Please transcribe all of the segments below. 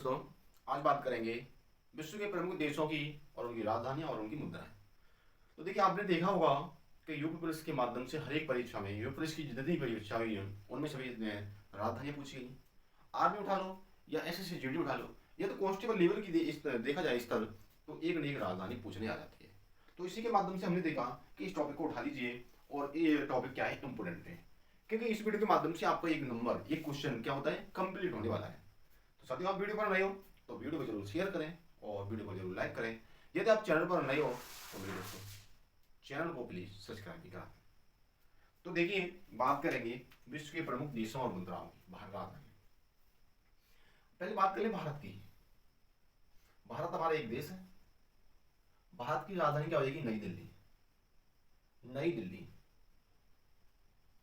दोस्तों, आज बात करेंगे विश्व के प्रमुख देशों की और उनकी राजधानियां और उनकी मुद्राएं। तो देखिए, आपने देखा होगा कि यूपी पुलिस के माध्यम से हर एक परीक्षा में यूपी पुलिस की जितनी परीक्षा हुई है उनमें सभी राजधानियां पूछी गई। आर्मी उठा लो या एसएससी जीडी उठा लो, या तो कांस्टेबल लेवल की देखा जाए स्तर, तो एक न एक राजधानी पूछने आ जाती है। तो इसी के माध्यम से हमने देखा कि इस टॉपिक को उठा लीजिए, और ये टॉपिक क्या है, इंपोर्टेंट है, क्योंकि इस वीडियो के माध्यम से आपका एक नंबर, एक क्वेश्चन क्या होता है, कंप्लीट होने वाला है। तो साथियों, आप वीडियो पर नए हो तो वीडियो को जरूर शेयर करें और वीडियो को जरूर लाइक करें। यदि आप चैनल पर नए हो तो मेरे दोस्तों चैनल को प्लीज सब्सक्राइब भी करा दें। तो देखिए, बात करेंगे विश्व के प्रमुख देशों और मुद्राओं की, भारत राजधानी। पहले बात करें भारत की। भारत हमारा एक देश है। भारत की राजधानी क्या हो जाएगी? नई दिल्ली। नई दिल्ली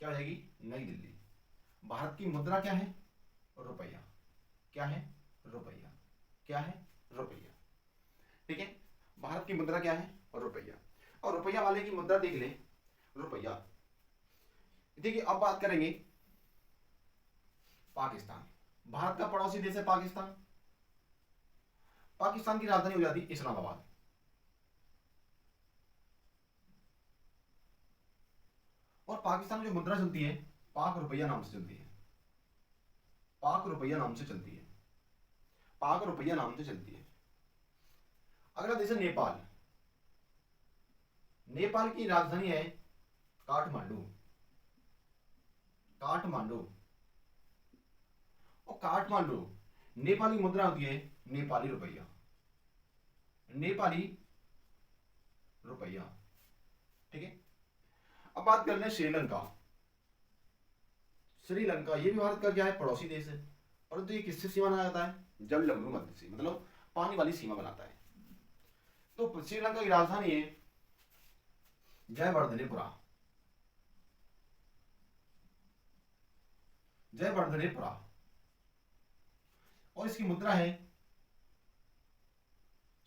क्या हो जाएगी? नई दिल्ली। भारत की मुद्रा क्या है? रुपया। क्या है? रुपया। क्या है? रुपया। ठीक है, भारत की मुद्रा क्या है? रुपया। और रुपया वाले की मुद्रा देख ले, रुपया। देखिए, अब बात करेंगे पाकिस्तान। भारत का पड़ोसी देश है पाकिस्तान। पाकिस्तान की राजधानी हो जाती है इस्लामाबाद। और पाकिस्तान में जो मुद्रा चलती है, पाक रुपया नाम से चलती है। पाक रुपया नाम से चलती है। पाक रुपया नाम से चलती है। अगला देश है नेपाल। नेपाल की राजधानी है काठमांडू। काठमांडू। और काठमांडू, नेपाली मुद्रा होती है नेपाली रुपया। नेपाली रुपया। ठीक है, अब बात कर लें श्रीलंका। श्रीलंका ये भी भारत का क्या है? पड़ोसी देश है। परंतु ये किससे सीमा बनाता है? जल लघु मध्य से, मतलब पानी वाली सीमा बनाता है। तो श्रीलंका की राजधानी है जयवर्धनेपुरा। जयवर्धनेपुरा। और इसकी मुद्रा है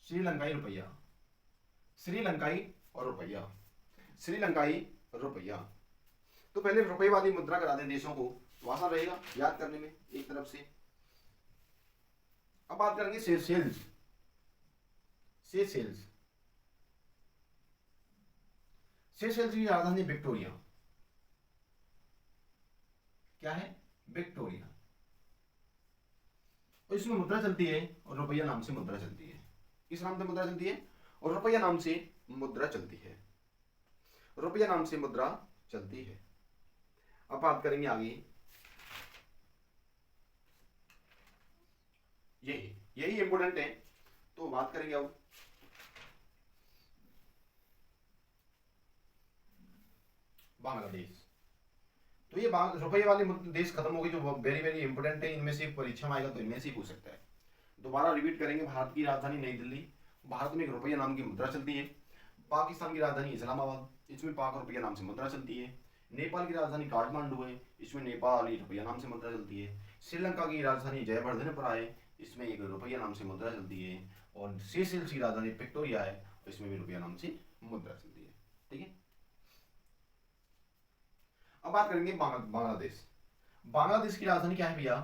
श्रीलंकाई रुपया। श्रीलंकाई और रुपया। श्रीलंकाई रुपया। तो पहले रुपये वाली मुद्रा करा दें देशों को, तो आसान रहेगा याद करने में एक तरफ से। अब बात करेंगे सेशेल्स। सेशेल्स। सेशेल्स की राजधानी विक्टोरिया। क्या है? विक्टोरिया। और इसमें मुद्रा चलती है और रुपया नाम से मुद्रा चलती है। किस नाम से मुद्रा चलती है? और रुपया नाम से मुद्रा चलती है। रुपया नाम से मुद्रा चलती है। अब बात करेंगे आगे, यही यही इंपोर्टेंट है। तो बात करेंगे अब बांग्लादेश। तो ये रुपये वाले देश खत्म हो गए, जो वेरी वेरी इंपोर्टेंट है। इनमें से परीक्षा में आएगा तो इनमें से ही पूछ सकता है। दोबारा रिपीट करेंगे, भारत की राजधानी नई दिल्ली। भारत में एक रुपया नाम की मुद्रा चलती है। पाकिस्तान की राजधानी इस्लामाबाद, इसमें पाक रुपया नाम से मुद्रा चलती है। नेपाल की राजधानी काठमांडू है, इसमें नेपाली रुपया नाम से मुद्रा चलती है। श्रीलंका की राजधानी जयवर्धनेपुरा है, इसमें एक रुपया नाम से मुद्रा चलती है। और सेशेल्स की राजधानी विक्टोरिया है, इसमें भी रुपया नाम से मुद्रा चलती है। ठीक है, अब बात करेंगे बांग्लादेश। बांग्लादेश की राजधानी क्या है भैया?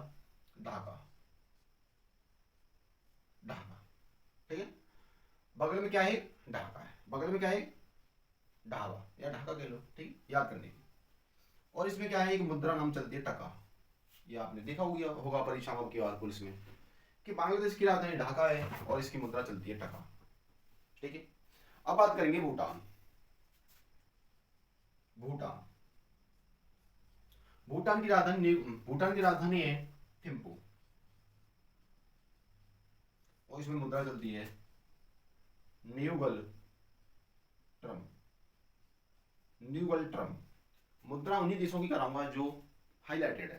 ढाका। ढाका। ठीक है, बगल में क्या है? ढाका है। बगल में क्या है? ढाका या ढाका कह लो, ठीक, याद करने की। और इसमें क्या है? एक मुद्रा नाम चलती है टका। ये आपने देखा होगा परीक्षाओं के बाद पुलिस में, कि बांग्लादेश की राजधानी ढाका है और इसकी मुद्रा चलती है टका। ठीक है, अब बात करेंगे भूटान। भूटान। भूटान की राजधानी है थिम्पू। और इसमें मुद्रा चलती है न्यूगल ट्रम। न्यूगल ट्रम। मुद्रा उन्हीं देशों की कराऊंगा जो हाईलाइटेड है।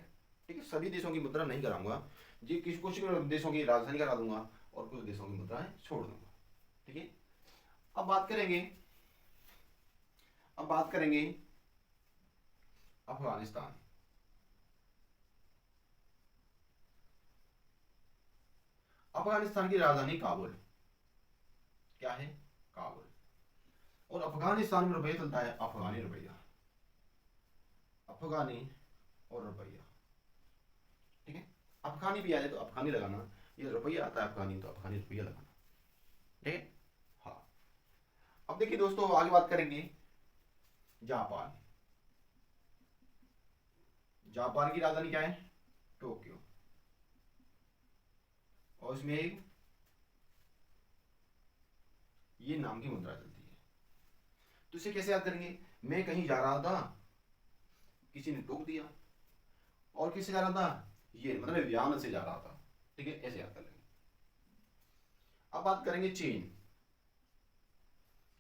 ठीक है, सभी देशों की मुद्रा नहीं कराऊंगा जी, कुछ देशों की राजधानी करा दूंगा और कुछ देशों की मुद्रा छोड़ दूंगा। ठीक है, अब बात करेंगे अफगानिस्तान। अफगानिस्तान की राजधानी काबुल। क्या है? काबुल। और अफगानिस्तान में रुपया चलता है अफगानी रुपया। अफगानी और रुपया। ठीक है, अफगानी भी आ जाए तो अफगानी लगाना, ये रुपया आता है अफगानी, तो अफगानी रुपया लगाना, ठीक है। हाँ, अब देखिए दोस्तों आगे बात करेंगे जापान। जापान की राजधानी क्या है? टोक्यो। और इसमें एक ये नाम की मुद्रा चलती है। तो इसे कैसे याद करेंगे? मैं कहीं जा रहा था, किसी ने टोक दिया, और किससे जा रहा था? ये मतलब व्यान से जा रहा था, ठीक है, ऐसे याद कर लेंगे। अब बात करेंगे चीन।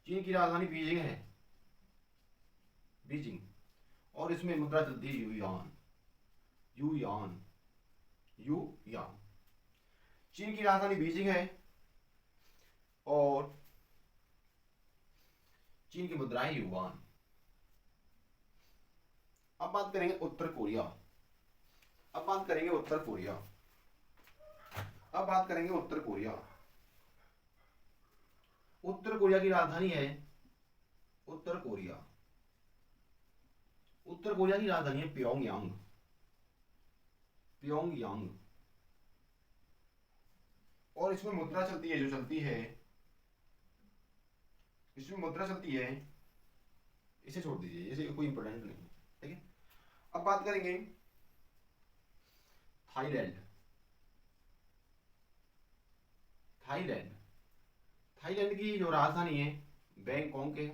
चीन की राजधानी बीजिंग है, बीजिंग। और इसमें मुद्रा चलती है युयान, युयान, युयान। चीन की राजधानी बीजिंग है और चीन की मुद्रा है युआन। अब बात करेंगे उत्तर कोरिया। अब बात करेंगे उत्तर कोरिया। अब बात करेंगे उत्तर कोरिया। उत्तर कोरिया की राजधानी है उत्तर कोरिया। उत्तर कोरिया की राजधानी है प्योंगयांग, प्योंगयांग। और इसमें मुद्रा चलती है, जो चलती है, इसमें मुद्रा चलती है, इसे छोड़ दीजिए, इसे कोई इंपॉर्टेंट नहीं है, ठीक है। अब बात करेंगे थाईलैंड। थाईलैंड, थाईलैंड की जो राजधानी है बैंकॉक है,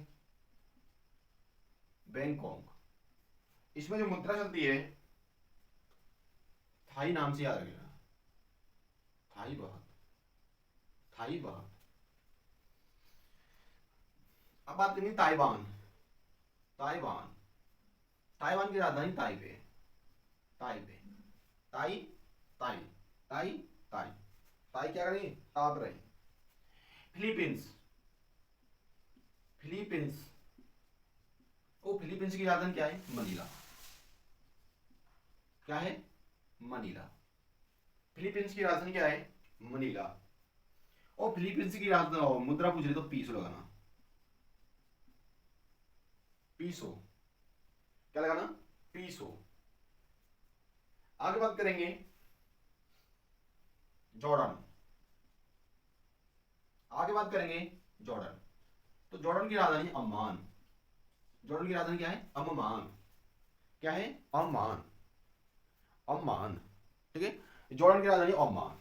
बैंकॉक। इसमें जो मुद्रा चलती है, थाई नाम से याद रखना, थाई बात, थाई बात। अब बात करेंगे ताइवान। ताइवान, ताइवान की राजधानी ताइपे, ताइपे, ताई, ताई, ताई, ताई, ताई क्या करेंगे? ताप रहे। Philippines, Philippines. ओ, फिलीपींस की राजधानी क्या है? मनीला। क्या है? मनीला। फिलीपींस की राजधानी क्या है? मनीला। और फिलीपींस की राजधानी मुद्रा पूछ रहे तो पीसो लगाना, पीसो। क्या लगाना? पीसो। आगे बात करेंगे जॉर्डन। आगे बात करेंगे जॉर्डन। तो जॉर्डन की राजधानी अम्मान। जॉर्डन की राजधानी क्या है? अम्मान। क्या है? अम्मान, अम्मान, ठीक है। जॉर्डन की राजधानी अम्मान।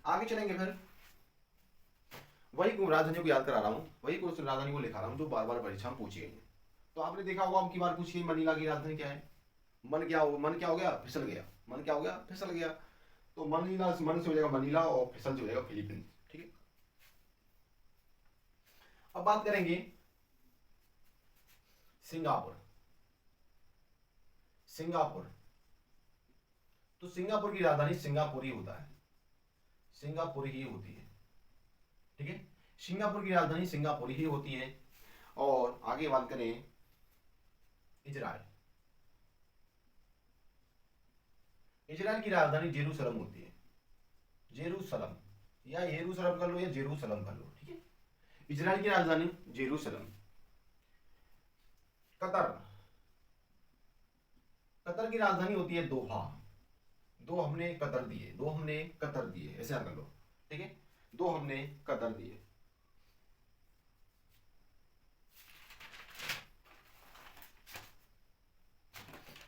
आगे चलेंगे फिर, वही राजधानियों को याद करा रहा हूं, वही कुछ राजधानी को लिखा रहा हूं जो बार बार परीक्षा में पूछी गई है। तो आपने देखा होगा अब की बार पूछी गई मनीला की राजधानी क्या है? मन क्या हो, मन क्या हो गया? फिसल गया। मन क्या हो गया? फिसल गया। तो मनीला, मन से हो जाएगा मनीला और फिसल से हो जाएगा फिलीपींस, ठीक है। अब बात करेंगे सिंगापुर। सिंगापुर, तो सिंगापुर की राजधानी सिंगापुर ही होता है, सिंगापुर ही होती है, ठीक है। सिंगापुर की राजधानी सिंगापुर ही होती है। और आगे बात करें इजराइल। इजराइल की राजधानी जेरूसलम होती है, जेरूसलम, या येरूशलम कर लो या जेरूसलम कर लो, ठीक है। इजराइल की राजधानी जेरूसलम। कतर, कतर की राजधानी होती है दोहा। दो हमने कतर दिए, दो हमने कतर दिए, ऐसे याद कर लो, ठीक है। दो हमने कतर दिए।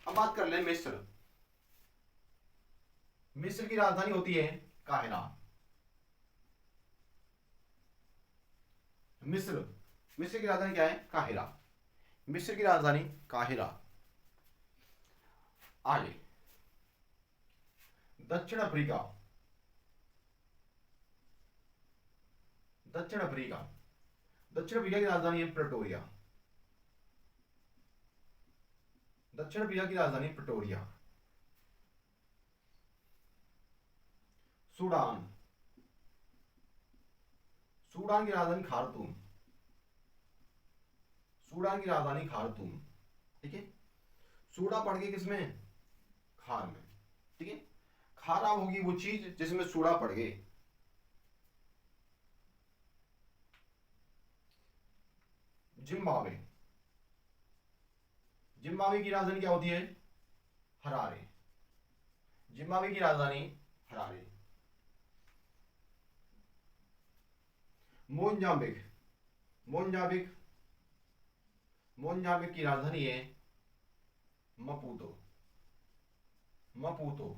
अब बात कर ले मिस्र। मिस्र की राजधानी होती है काहिरा। मिस्र, मिस्र की राजधानी क्या है? काहिरा। मिस्र की राजधानी काहिरा। आगे दक्षिण अफ्रीका। दक्षिण अफ्रीका, दक्षिण अफ्रीका की राजधानी है प्रेटोरिया। दक्षिण अफ्रीका की राजधानी प्रेटोरिया। सूडान, सूडान की राजधानी खार्तूम। सूडान की राजधानी खार्तूम, ठीक है। सूडा पड़ गई किसमें? खार में, ठीक है। खारा होगी वो चीज जिसमें सूडा पड़ गई। जिम्बाब्वे, जिम्बाब्वे की राजधानी क्या होती है? हरारे। जिम्बाब्वे की राजधानी हरारे। मोजाम्बिक। मोजाम्बिक मोजाम्बिक की राजधानी है मपूतो। मपूतो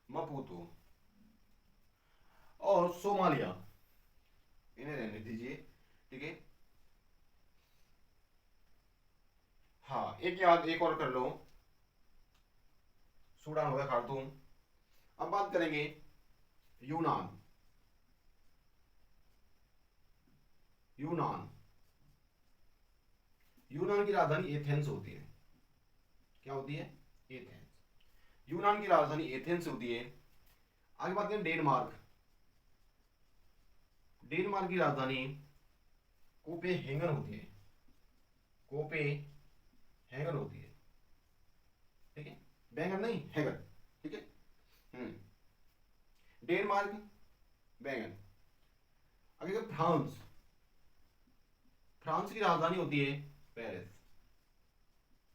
मपूतो। और सोमालिया, इन्हें रहने दीजिए, ठीक है। हाँ, एक याद एक और कर लो, सूडान हो गया, खार्तूम। अब बात करेंगे यूनान। यूनान यूनान की राजधानी एथेंस होती है। क्या होती है? एथेंस। यूनान की राजधानी एथेंस होती है। आगे बात करें डेनमार्क। डेनमार्क की राजधानी कोपेनहेगन होती है। कोपेनहेगन होती है, ठीक है। बैंगन नहीं, हैगन, ठीक है। डेनमार्क, बैंगन। आगे फ्रांस। फ्रांस की राजधानी होती है पेरिस,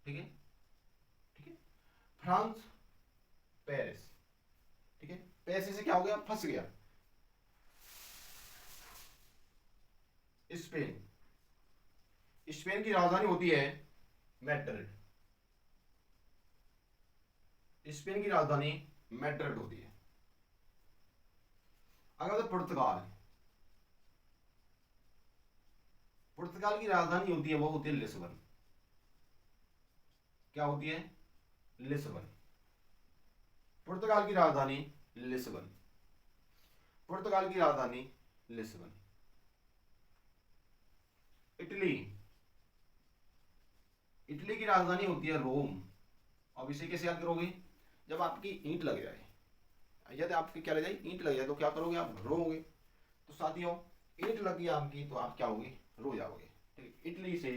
ठीक है, ठीक है। फ्रांस, पेरिस, ठीक है। पैसे से क्या हो गया? फंस गया। स्पेन। स्पेन की राजधानी होती है मैड्रिड। स्पेन की राजधानी मैड्रिड होती है। अगर पुर्तगाल। पुर्तगाल की राजधानी होती है, वो होती है लिस्बन। क्या होती है? लिस्बन। पुर्तगाल की राजधानी लिस्बन। पुर्तगाल की राजधानी लिस्बन। इटली। इटली की राजधानी होती है रोम। अब इसे कैसे याद करोगे? जब आपकी ईंट लग जाए, यदि आपकी क्या लग जाए? ईंट लग जाए, तो क्या करोगे आप? रोओगे। तो साथियों, ईंट लगी आपकी तो आप क्या होगे? रो जाओगे, ठीक है। इटली से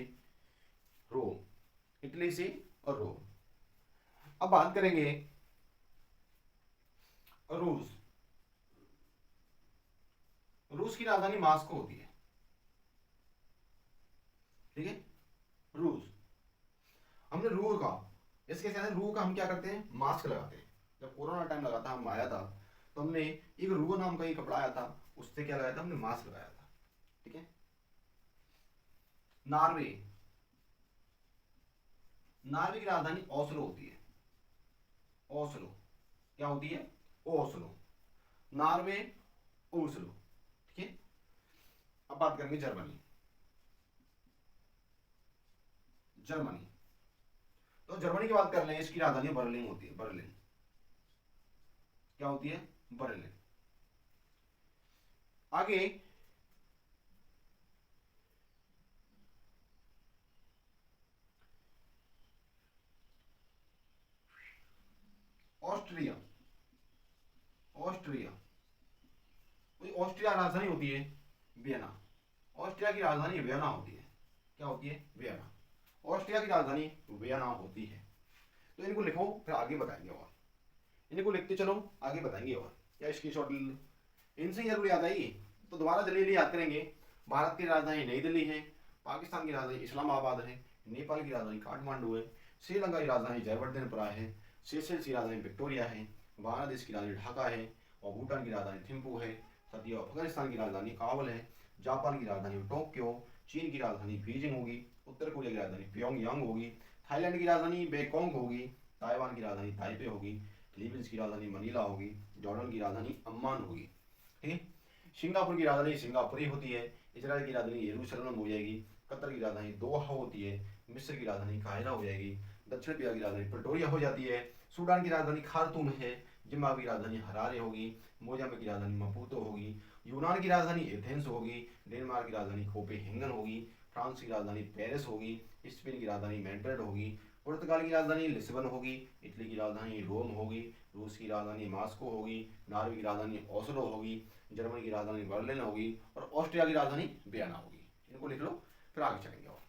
रोम, इटली से और रोम। अब बात करेंगे रूस। रूस की राजधानी मास्को होती है, ठीक है। रूस। हमने रू का, इसके साथ रू का हम क्या करते हैं? मास्क लगाते हैं। जब कोरोना टाइम लगा था, हम आया था, तो हमने एक रू नाम का एक कपड़ा आया था, उससे क्या लगाया था? हमने मास्क लगाया था, ठीक है। नॉर्वे। नॉर्वे की राजधानी ओस्लो होती है। ओस्लो। क्या होती है? ओस्लो। नॉर्वे, ओस्लो, ठीक है। अब बात करेंगे जर्मनी। जर्मनी। तो जर्मनी की बात कर लें, इसकी राजधानी बर्लिन होती है। बर्लिन। क्या होती है? बर्लिन। आगे ऑस्ट्रिया। ऑस्ट्रिया। ऑस्ट्रिया राजधानी होती है वियना। ऑस्ट्रिया की राजधानी वियना होती है। क्या होती है? वियना। ऑस्ट्रिया की राजधानी वियना होती है। तो इनको लिखो, फिर आगे बताएंगे। और इनको लिखते चलो, आगे बताएंगे। और क्या स्क्रीन शॉट ले लो, इनसे जरूर याद आएगी। तो दोबारा जल्दी याद करेंगे। भारत की राजधानी नई दिल्ली है। पाकिस्तान की राजधानी इस्लामाबाद है। नेपाल की राजधानी काठमांडू है। श्रीलंका की राजधानी जयवर्धनपुरा है। सेशल्स की राजधानी विक्टोरिया है। बांग्लादेश की राजधानी ढाका है। और भूटान की राजधानी थिम्पू है। साथियों, अफगानिस्तान की राजधानी काबुल है। जापान की राजधानी टोक्यो। चीन की राजधानी बीजिंग होगी। उत्तर कोरिया की राजधानी प्योंगयांग होगी। थाईलैंड की राजधानी बैंकॉक होगी। ताइवान की राजधानी ताइपे होगी। फिलीपींस की राजधानी मनीला होगी। जॉर्डन की राजधानी अम्मान होगी, ठीक है। सिंगापुर की राजधानी सिंगापुरी होती है। इजराइल की राजधानी यरूशलेम हो जाएगी। कतर की राजधानी दोहा होती है। मिस्र की राजधानी काहिरा हो जाएगी। दक्षिण अफ्रीका की राजधानी प्रिटोरिया हो जाती है। सूडान की राजधानी खार्तूम है। जिम्बाब्वे की राजधानी हरारे होगी। मोजाम्बिक की राजधानी मपूतो होगी। यूनान की राजधानी एथेंस होगी। डेनमार्क की राजधानी कोपेनहेगन होगी। फ्रांस की राजधानी पेरिस होगी। स्पेन की राजधानी मैड्रिड होगी। पुर्तगाल की राजधानी लिस्बन होगी। इटली की राजधानी रोम होगी। रूस की राजधानी मास्को होगी। नॉर्वे की राजधानी ओस्लो होगी। जर्मनी की राजधानी बर्लिन होगी। और ऑस्ट्रिया की राजधानी वियना होगी। इनको लिख लो, फिर आगे चलेंगे। और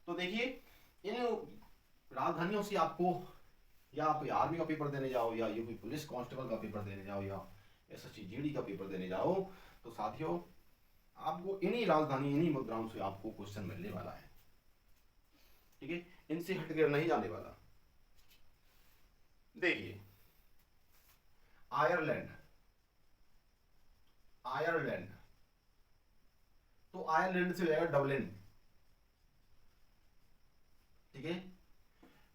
तो देखिए, इन राजधानियों से आपको, या आप आर्मी का पेपर देने जाओ, या यूपी पुलिस कांस्टेबल का पेपर देने जाओ, या एसएससी जीडी का पेपर देने जाओ, तो साथियों, आपको इन्हीं राजधानी, इन्हीं मुद्राओं से आपको क्वेश्चन मिलने वाला है, ठीक है। इनसे हटकर नहीं जाने वाला। देखिए, आयरलैंड। आयरलैंड, तो आयरलैंड से हो जाएगा डबलिन। ठीक है,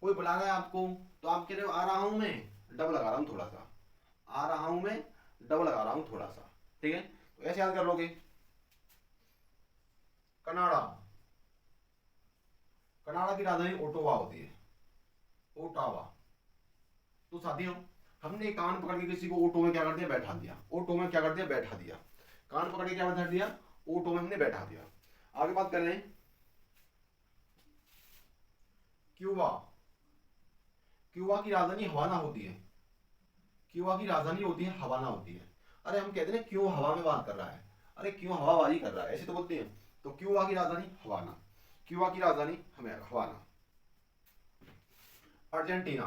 कोई बुला रहा है आपको तो आप कह रहे हो आ रहा हूं मैं, डब लगा रहा हूं थोड़ा सा, आ रहा हूं मैं, डब लगा रहा हूं थोड़ा सा। ठीक है, तो ऐसे याद कर लोगे। कनाडा, कनाडा की राजधानी ओटावा होती है, ओटावा। तो साथियों, हमने कान पकड़ के किसी को ओटो में क्या कर दिया, बैठा दिया। ओटो में क्या कर दिया, बैठा दिया। कान पकड़ के क्या बैठा दिया, ओटो में हमने बैठा दिया। आगे बात कर रहे हैं क्यूबा। क्यूबा की राजधानी हवाना होती है। क्यूबा की राजधानी होती है हवाना होती है। अरे हम कहते हैं क्यों हवा में बात कर रहा है, अरे क्यों हवाबाजी कर रहा है, ऐसे तो बोलते हैं। तो क्यूबा की राजधानी हवाना, क्यूबा की राजधानी हमें हवाना। अर्जेंटीना,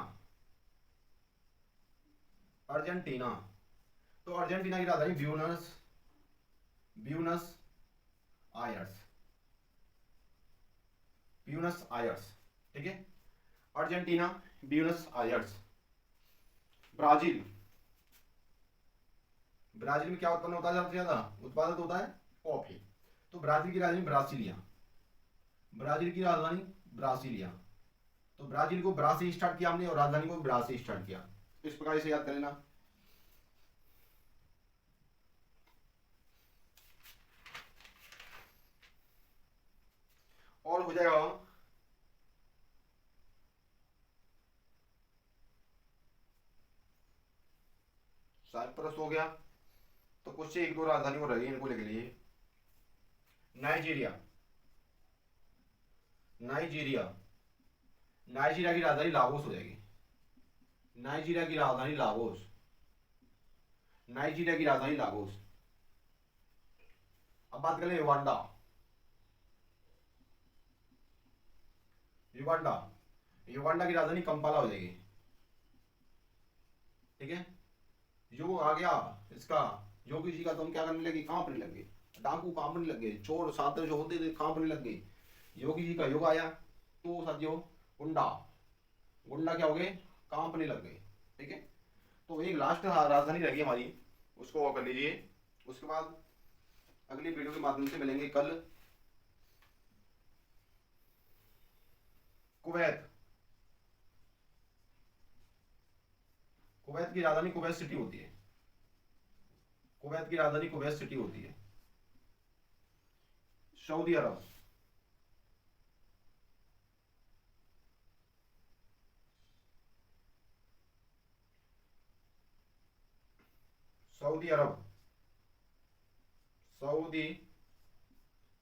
अर्जेंटीना, तो अर्जेंटीना की राजधानी Buenos, Buenos Aires, Buenos Aires. ठीक है, Argentina, Buenos Aires. Brazil, Brazil में क्या उत्पन्न होता है, सबसे ज्यादा उत्पादित होता है कॉफी। तो ब्राजील की राजधानी ब्रासिलिया, ब्राजील की राजधानी ब्रासिलिया। तो ब्राजील को ब्रा से स्टार्ट किया हमने और राजधानी को ब्रा से स्टार्ट किया। इस प्रकार से याद कर लेना। और हो जाएगा साइप्रस हो गया। तो कुछ से एक दो राजधानी को रही इनको लिख लीजिए। नाइजीरिया, नाइजीरिया, नाइजीरिया की राजधानी लागोस हो जाएगी। नाइजीरिया की राजधानी लागोस, नाइजीरिया की राजधानी लागोस। अब बात करें युगांडा, युगांडा, युगांडा की राजधानी कंपाला हो जाएगी। ठीक है, युग आ गया इसका, योगी जी का, तुम क्या करने लगे, कांपने लगे, डाकू कांपने लगे, चोर साधु जो होते थे कांपने लग गए। योगी जी का युग आया तो साथियों गुंडा, गुंडा क्या हो गए, कांपने लग गए। ठीक है, तो एक लास्ट राजधानी रह गई हमारी, उसको कर लीजिए। उसके बाद अगली वीडियो के माध्यम से मिलेंगे कल। कुवैत, कुवैत की राजधानी कुवैत सिटी होती है। कुवैत की राजधानी कुवैत सिटी होती है। सऊदी अरब, सऊदी अरब, सऊदी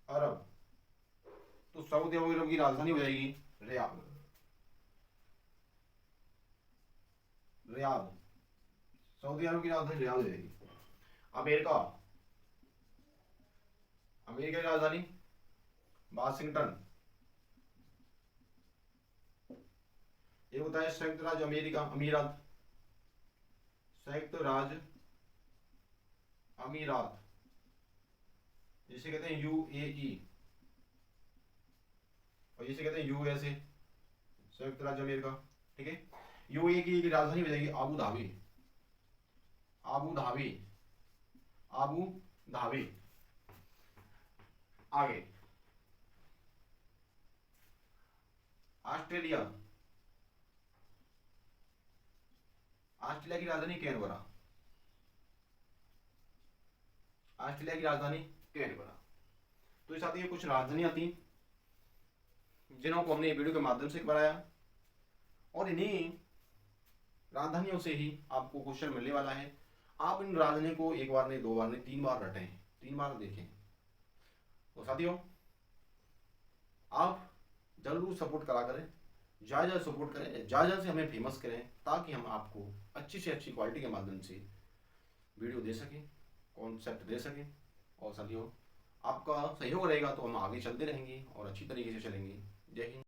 अरब। तो सऊदी अरब की राजधानी हो जाएगी रियाद, रियाद। सऊदी अरब की राजधानी रियाद हो जाएगी। अमेरिका, अमेरिका की राजधानी वाशिंगटन। ये होता है संयुक्त राज्य अमेरिका, अमीरात, संयुक्त राज्य अमीरात, जिसे कहते हैं यूएई, और जिसे कहते हैं यूएसए, संयुक्त राज्य अमेरिका। ठीक है, यूएई की राजधानी हो जाएगी Abu Dhabi, Abu Dhabi, Abu Dhabi. आगे ऑस्ट्रेलिया, ऑस्ट्रेलिया की राजधानी कैनबरा, ऑस्ट्रेलिया की राजधानी कैनबरा। तो इस साथ ये कुछ राजधानियां थी जिन्हों को हमने वीडियो के माध्यम से बनाया, और इन्हीं राजधानियों से ही आपको क्वेश्चन मिलने वाला है। आप इन राजधानियों को एक बार नहीं, दो बार नहीं, तीन बार रटें, तीन बार देखें। तो साथियों, आप जरूर सपोर्ट करा करें, ज़्यादा सपोर्ट करें, ज़्यादा से हमें फेमस करें, ताकि हम आपको अच्छी से अच्छी क्वालिटी के माध्यम से वीडियो दे सकें, कॉन्सेप्ट दे सकें। और साथियों, आपका सहयोग रहेगा तो हम आगे चलते रहेंगे और अच्छी तरीके से चलेंगे। जय हिंद।